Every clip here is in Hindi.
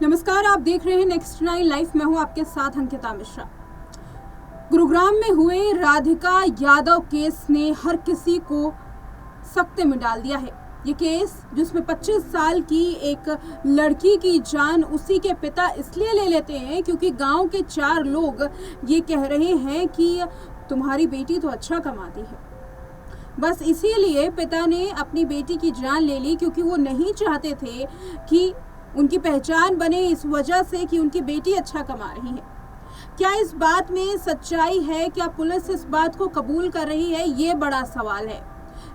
नमस्कार, आप देख रहे हैं नेक्स्ट 9 लाइव। मैं हूं आपके साथ अंकिता मिश्रा। गुरुग्राम में हुए राधिका यादव केस ने हर किसी को सकते में डाल दिया है। ये केस जिसमें 25 साल की एक लड़की की जान उसी के पिता इसलिए ले लेते हैं क्योंकि गांव के 4 लोग ये कह रहे हैं कि तुम्हारी बेटी तो अच्छा कमाती है। बस इसीलिए पिता ने अपनी बेटी की जान ले ली क्योंकि वो नहीं चाहते थे कि उनकी पहचान बने इस वजह से कि उनकी बेटी अच्छा कमा रही है। क्या इस बात में सच्चाई है? क्या पुलिस इस बात को कबूल कर रही है? ये बड़ा सवाल है,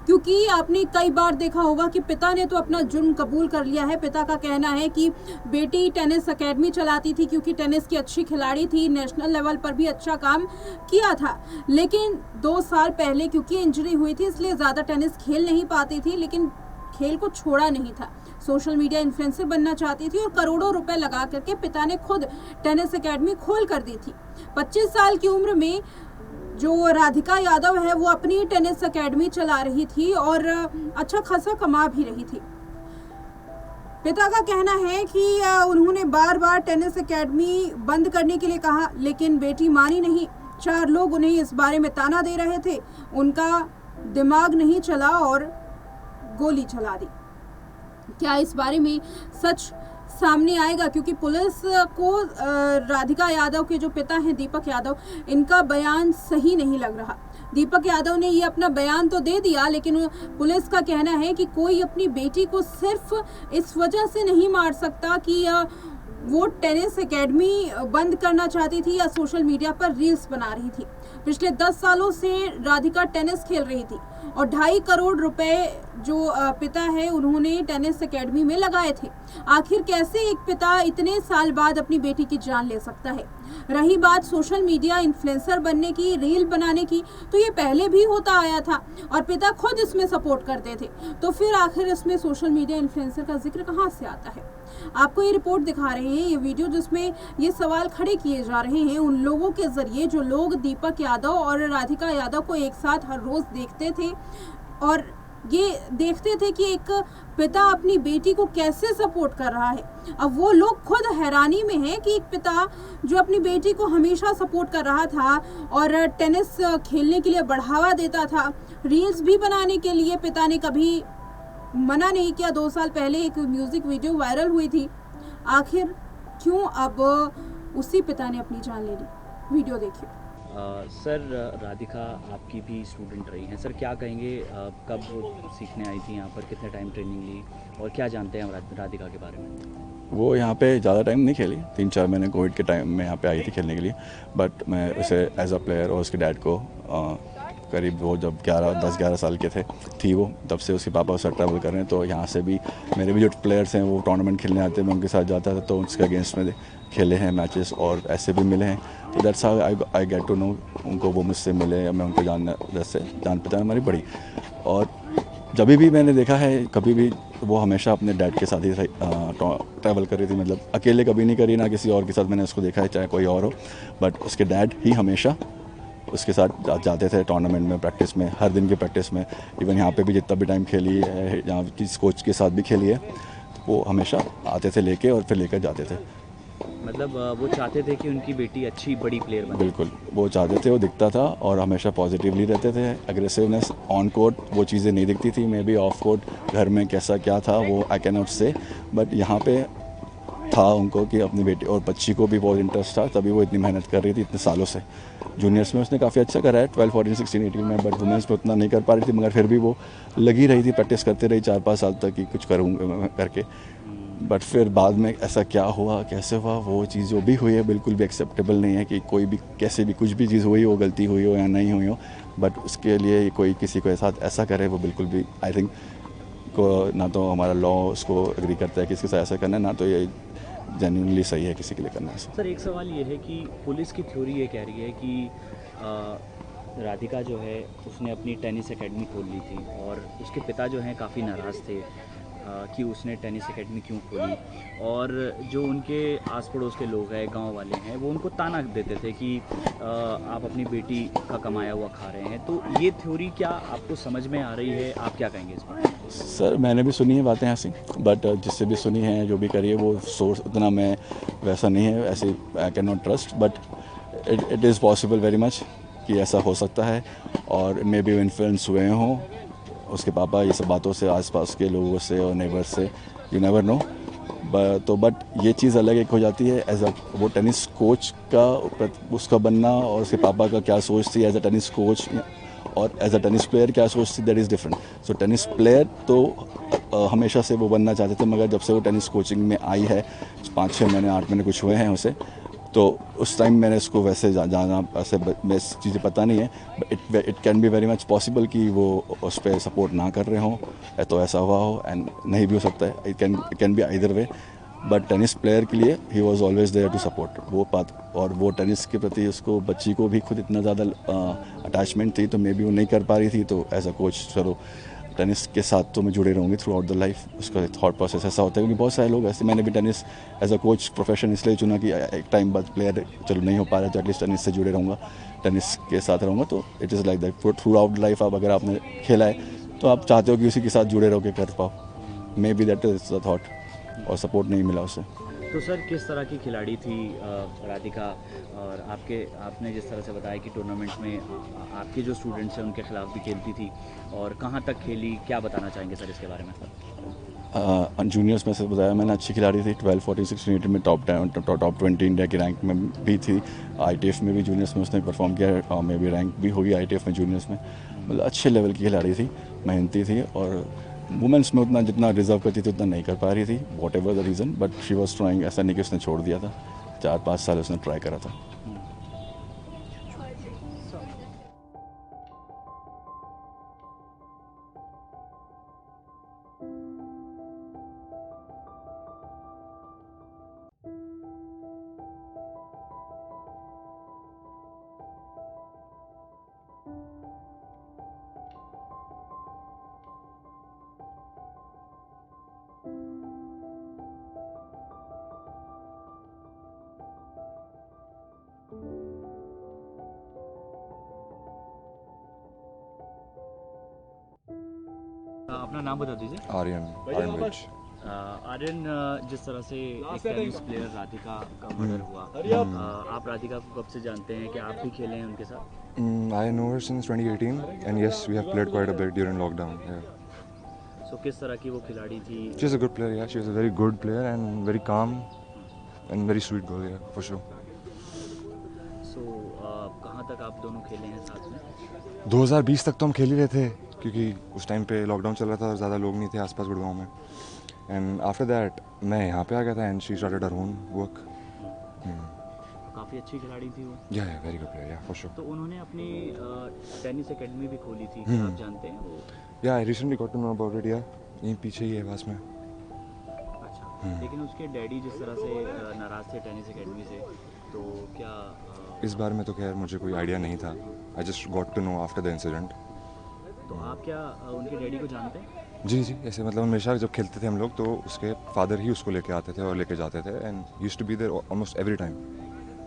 क्योंकि आपने कई बार देखा होगा कि पिता ने तो अपना जुर्म कबूल कर लिया है। पिता का कहना है कि बेटी टेनिस एकेडमी चलाती थी क्योंकि टेनिस की अच्छी खिलाड़ी थी, नेशनल लेवल पर भी अच्छा काम किया था, लेकिन 2 साल पहले क्योंकि इंजरी हुई थी इसलिए ज़्यादा टेनिस खेल नहीं पाती थी, लेकिन खेल को छोड़ा नहीं था। सोशल मीडिया इन्फ्लुएंसर बनना चाहती थी और करोड़ों रुपए लगा करके पिता ने खुद टेनिस एकेडमी खोल कर दी थी। 25 साल की उम्र में जो राधिका यादव है वो अपनी टेनिस एकेडमी चला रही थी और अच्छा खासा कमा भी रही थी। पिता का कहना है कि उन्होंने बार बार टेनिस एकेडमी बंद करने के लिए कहा, लेकिन बेटी मानी नहीं। 4 लोग उन्हें इस बारे में ताना दे रहे थे, उनका दिमाग नहीं चला और गोली चला दी। क्या इस बारे में सच सामने आएगा? क्योंकि पुलिस को राधिका यादव के जो पिता हैं दीपक यादव, इनका बयान सही नहीं लग रहा। दीपक यादव ने ये अपना बयान तो दे दिया, लेकिन पुलिस का कहना है कि कोई अपनी बेटी को सिर्फ इस वजह से नहीं मार सकता कि वो टेनिस एकेडमी बंद करना चाहती थी या सोशल मीडिया पर रील्स बना रही थी। पिछले 10 सालों से राधिका टेनिस खेल रही थी और 2.5 करोड़ रुपए जो पिता है उन्होंने टेनिस एकेडमी में लगाए थे। आखिर कैसे एक पिता इतने साल बाद अपनी बेटी की जान ले सकता है? रही बात सोशल मीडिया इन्फ्लुएंसर बनने की, रील बनाने की, तो ये पहले भी होता आया था और पिता खुद इसमें सपोर्ट करते थे, तो फिर आखिर इसमें सोशल मीडिया इन्फ्लुएंसर का जिक्र कहाँ से आता है? आपको ये रिपोर्ट दिखा रहे हैं, ये वीडियो जिसमें ये सवाल खड़े किए जा रहे हैं उन लोगों के जरिए जो लोग दीपक यादव और राधिका यादव को एक साथ हर रोज देखते थे और ये देखते थे कि एक पिता अपनी बेटी को कैसे सपोर्ट कर रहा है। अब वो लोग खुद हैरानी में हैं कि एक पिता जो अपनी बेटी को हमेशा सपोर्ट कर रहा था और टेनिस खेलने के लिए बढ़ावा देता था, रील्स भी बनाने के लिए पिता ने कभी मना नहीं किया। 2 साल पहले एक म्यूजिक वीडियो वायरल हुई थी। आखिर क्यों अब उसी पिता ने अपनी जान ले ली? वीडियो देखिए। सर, राधिका आपकी भी स्टूडेंट रही हैं। सर, क्या कहेंगे, कब सीखने आई थी यहाँ पर, कितने टाइम ट्रेनिंग ली और क्या जानते हैं राधिका के बारे में? वो यहाँ पे ज़्यादा टाइम नहीं खेली, 3-4 महीने कोविड के टाइम में यहाँ पे आई थी खेलने के लिए। बट मैं उसे एज अ प्लेयर और उसके डैड को करीब वो जब 10-11 साल के थी वो, तब से उसके पापा उसका ट्रैवल कर रहे हैं। तो यहाँ से भी मेरे भी जो प्लेयर्स हैं वो टूर्नामेंट खेलने आते हैं, मैं उनके साथ जाता था, तो उसके अगेंस्ट में खेले हैं मैचेस और ऐसे भी मिले हैं। तो that's how I get to know उनको, वो मुझसे मिले या मैं उनको जान पहचान हमारी बढ़ी। और जब भी मैंने देखा है, कभी भी वो हमेशा अपने डैड के साथ ही ट्रैवल कर रही थी, मतलब अकेले कभी नहीं करी, ना किसी और के साथ मैंने उसको देखा है, चाहे कोई और हो, बट उसके डैड ही हमेशा उसके साथ जाते थे टूर्नामेंट में, प्रैक्टिस में, हर दिन की प्रैक्टिस में। इवन यहाँ पे भी जितना भी टाइम खेली है, यहाँ किस कोच के साथ भी खेली है, तो वो हमेशा आते थे लेके और फिर लेकर जाते थे। मतलब वो चाहते थे कि उनकी बेटी अच्छी बड़ी प्लेयर बने? बिल्कुल, वो चाहते थे, वो दिखता था और हमेशा पॉजिटिवली रहते थे। एग्रेसिवनेस ऑन कोर्ट वो चीज़ें नहीं दिखती थी, मे बी ऑफ कोर्ट घर में कैसा क्या था वो आई कैन नॉट से, बट यहाँ पे था उनको कि अपनी बेटी और बच्ची को भी बहुत इंटरेस्ट था, तभी वो इतनी मेहनत कर रही थी इतने सालों से। जूनियर्स में उसने काफ़ी अच्छा करा है 12, 14, 16, 18 में, बट वुमेंस में उतना नहीं कर पा रही थी, मगर फिर भी वो लगी रही थी, प्रैक्टिस करते रही 4-5 साल तक कि कुछ करूँगा करके। बट फिर बाद में ऐसा क्या हुआ, कैसे हुआ, वो चीज़ जो भी हुई है बिल्कुल भी एक्सेप्टेबल नहीं है कि कोई भी कैसे भी कुछ भी चीज़ हुई हो, गलती हुई हो या नहीं हुई हो, बट उसके लिए कोई किसी के साथ ऐसा करे वो बिल्कुल भी आई थिंक को ना तो हमारा लॉ उसको एग्री करता है कि इसके साथ ऐसा करना है, ना तो ये जेन्युइनली सही है किसी के लिए करना है। सर, एक सवाल ये है कि पुलिस की थ्योरी ये कह रही है कि राधिका जो है उसने अपनी टेनिस एकेडमी खोल ली थी और उसके पिता जो हैं काफ़ी नाराज़ थे कि उसने टेनिस एकेडमी क्यों खोली, और जो उनके आस पड़ोस के लोग हैं, गांव वाले हैं, वो उनको ताना देते थे कि आप अपनी बेटी का कमाया हुआ खा रहे हैं। तो ये थ्योरी क्या आपको समझ में आ रही है? आप क्या कहेंगे इस पर? सर मैंने भी सुनी है बातें ऐसी, बट जिससे भी सुनी है, जो भी करी है, वो सोर्स उतना मैं वैसा नहीं है, ऐसे I can not trust, but it is possible very much कि ऐसा हो सकता है, और मे बी इन्फ्लुएंस हुए हों उसके पापा ये सब बातों से, आसपास के लोगों से और नेबर से, यू नेवर नो। बट ये चीज़ अलग एक हो जाती है एज अ वो टेनिस कोच का उसका बनना, और उसके पापा का क्या सोच थी एज अ टेनिस कोच, और एज अ टेनिस प्लेयर क्या सोच थी, that is different. So tennis player तो हमेशा से वो बनना चाहते थे, मगर जब से वो टेनिस कोचिंग में आई है, 5-6 महीने 8 महीने कुछ हुए हैं उसे, तो उस टाइम मैंने इसको वैसे जाना, ऐसे मैं चीज़ें पता नहीं है, but it can be very much possible कि वो उस पर सपोर्ट ना कर रहे हों, तो ऐसा हुआ हो, एंड नहीं भी हो सकता है, it can be either way. But tennis player के लिए he was always there to support वो बात, और वो टेनिस के प्रति उसको, बच्ची को भी खुद इतना ज़्यादा अटैचमेंट थी, तो मे बी वो नहीं कर पा रही थी, तो एज अ कोच चलो टेनिस के साथ तो मैं जुड़े रहूँगी थ्रू आउट द लाइफ। उसका थॉट प्रोसेस ऐसा होता है, क्योंकि बहुत सारे लोग ऐसे, मैंने भी tennis as a coach profession इसलिए चुना कि एक टाइम बाद प्लेयर चलो नहीं हो पा रहा, तो एटलीस्ट टेनिस से जुड़े रहूँगा, टेनिस के साथ रहूँगा, तो it is like that through out life. आप अगर आपने खेला है तो आप चाहते हो कि उसी के साथ जुड़े रहो के कर पाओ, may be that is the thought, और सपोर्ट नहीं मिला उसे। तो सर किस तरह की खिलाड़ी थी राधिका, और आपने जिस तरह से बताया कि टूर्नामेंट में आपके जो स्टूडेंट्स हैं उनके खिलाफ भी खेलती थी, और कहाँ तक खेली, क्या बताना चाहेंगे सर इसके बारे में? जूनियर्स में से बताया मैंने, अच्छी खिलाड़ी थी, 12, 14, 16, 18 में टॉप 20 इंडिया की रैंक में भी थी। ITF में भी जूनियर्स में उसने परफॉर्म किया, और मे भी रैंक भी होगी ITF में जूनियर्स में, मतलब अच्छे लेवल की खिलाड़ी थी, मेहनती थी, और वुमेंस में उतना जितना डिजर्व करती थी उतना नहीं कर पा रही थी, what ever the reason, but she was trying. ऐसा नहीं कि उसने छोड़ दिया था, 4-5 साल उसने ट्राई करा था। अपना नाम बता दीजिए। आर्यन विज। आर्यन, जिस तरह से एक टेनिस प्लेयर राधिका का मर्डर हुआ, आप राधिका को कब से जानते हैं, कि आप भी खेले हैं उनके साथ? I know her since 2018, and yes, we have played quite a bit during lockdown. Yeah. सो किस तरह की वो खिलाड़ी थी? She's a good player. Yeah, she's a very good player and very calm and very sweet girl. Yeah, for sure. सो कहाँ तक आप दोनों खेले हैं साथ में? 2020 तक तो हम खेल ही रहे थे, क्योंकि उस टाइम पे लॉकडाउन चल रहा था और ज़्यादा लोग नहीं थे आसपास गुड़गांव में। एंड आफ्टर दैट मैं यहाँ पे आ गया था, and she started her own work. काफ़ी अच्छी खिलाड़ी थी वो। या वेरी गुड प्लेयर, या फॉर श्योर। तो उन्होंने अपनी टेनिस एकेडमी भी खोली थी, आप जानते हैं वो? या I recently got to know about it. या यहीं पीछे ही है पास में। अच्छा, लेकिन उसके डैडी जिस तरह से नाराज़ थे टेनिस एकेडमी से, तो क्या इस बारे में तो खैर मुझे कोई आइडिया नहीं था। I just got to know after the incident. तो आप क्या उनके डैडी को जानते हैं? जी, ऐसे मतलब हमेशा जब खेलते थे हम लोग, तो उसके फादर ही उसको लेके आते थे और लेके जाते थे, and used to be there almost every time.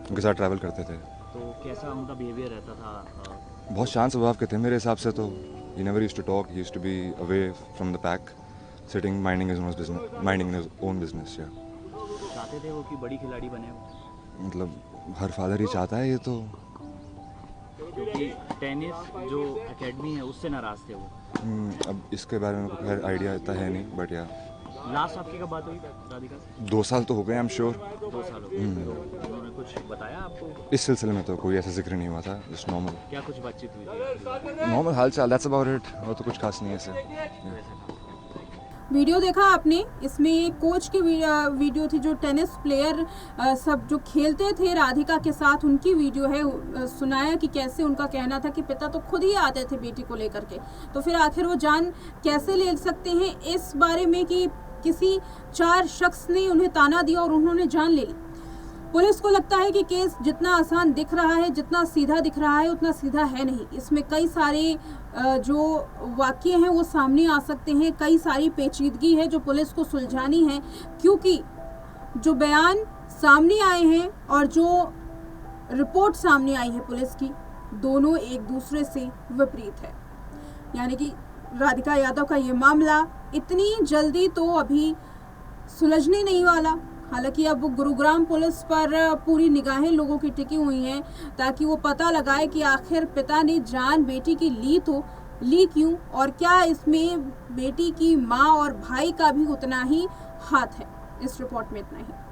उनके साथ ट्रैवल करते थे। तो कैसा उनका बिहेवियर रहता था? बहुत शांत स्वभाव के थे मेरे हिसाब से। तो he never used to talk, he used to be away from the pack, sitting minding his own business. या चाहते थे वो कि बड़ी खिलाड़ी बने वो? मतलब हर फादर ही चाहता है ये तो। क्योंकि टेनिस जो एकेडमी है उससे नाराज़ थे वो। अब इसके बारे में कोई खैर आइडिया इतना है नहीं, बट या लास्ट आपकी कब बात हुई राधिका से? 2 साल तो हो गए, आई एम श्योर। 2 साल हो गए। तो उन्होंने कुछ बताया आपको? इस सिलसिले में तो कोई ऐसा जिक्र नहीं हुआ था, जस्ट नॉर्मल। क्या कुछ बातचीत हुई थी? नॉर्मल हाल चाल, दैट्स अबाउट इट। और तो कुछ खास नहीं है ऐसे। वीडियो देखा आपने, इसमें कोच की वीडियो थी, जो टेनिस प्लेयर सब जो खेलते थे राधिका के साथ, उनकी वीडियो है। सुनाया कि कैसे उनका कहना था कि पिता तो खुद ही आते थे बेटी को लेकर के, तो फिर आखिर वो जान कैसे ले सकते हैं इस बारे में कि किसी 4 शख्स ने उन्हें ताना दिया और उन्होंने जान ले ली। पुलिस को लगता है कि केस जितना आसान दिख रहा है, जितना सीधा दिख रहा है, उतना सीधा है नहीं। इसमें कई सारे जो वाक्य हैं वो सामने आ सकते हैं, कई सारी पेचीदगी है जो पुलिस को सुलझानी है, क्योंकि जो बयान सामने आए हैं और जो रिपोर्ट सामने आई है पुलिस की, दोनों एक दूसरे से विपरीत है। यानी कि राधिका यादव का ये मामला इतनी जल्दी तो अभी सुलझने नहीं वाला। हालांकि अब गुरुग्राम पुलिस पर पूरी निगाहें लोगों की टिकी हुई हैं ताकि वो पता लगाए कि आखिर पिता ने जान बेटी की ली क्यों, और क्या इसमें बेटी की माँ और भाई का भी उतना ही हाथ है। इस रिपोर्ट में इतना ही।